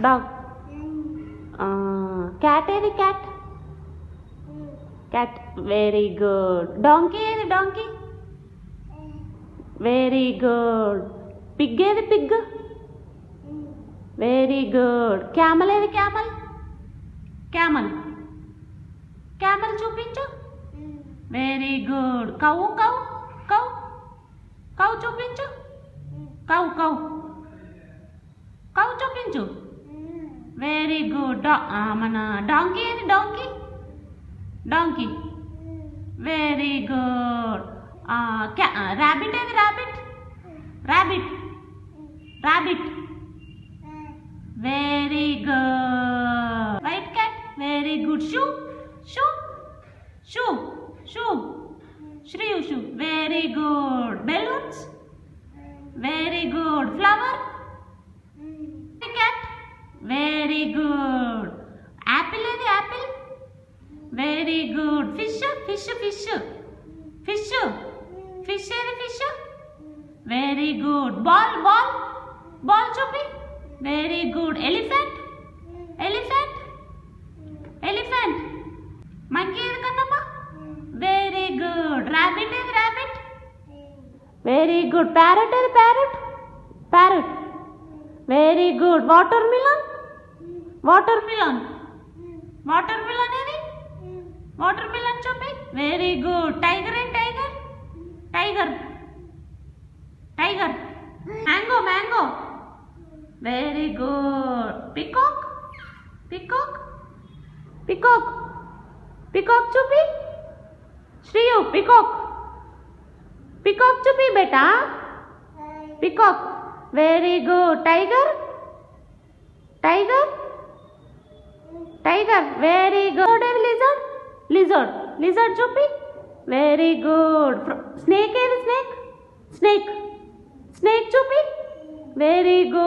Dog. Cat ఏది? Cat. Cat. Very good. Donkey ఏది? Donkey. Very good. Pig ఏది? Pig. Very good. Camel ఏది? Camel. Camel. Camel చూపించు. Very good. Cow cow cow cow చూపించు. Cow cow cow చూపించు. Very good. మన donkey ఏది? Donkey. Donkey. Very good. Rabbit ఏది? Rabbit. Rabbit. Rabbit. Very good. White cat. Very good. Shoe. Shoe. Shoe. Shoe. Shreyu shoe. Very good. Balloons. Very good. Flower. Cat. Very good. Apple ఏది? Apple. Very good. Fish. Fish. Fish. Fish. Fish ఏది? Fish. Very good. Ball. Ball. Ball చూపి. Very good. Elephant. Elephant. Elephant. Monkey ఏది Kannamma? Very good. Rabbit ఏది? Rabbit. Very good. Parrot ఏది? Parrot. Parrot. Very good. Watermelon. Watermelon. Watermelon ఏది? Watermelon చూపి. Very good. Tiger ఏది? Tiger. Tiger. Tiger. Mango. Mango. Very good. Peacock. Peacock. Peacock. Peacock చూపి. Shreyu peacock. Peacock చూపి బేటా. Peacock. Very good. Tiger. Tiger. Tiger. Very good. Lizard. Lizard. Lizard చూపి. Very good. Snake ఏది? Snake. Snake. Snake చూపి. Very good.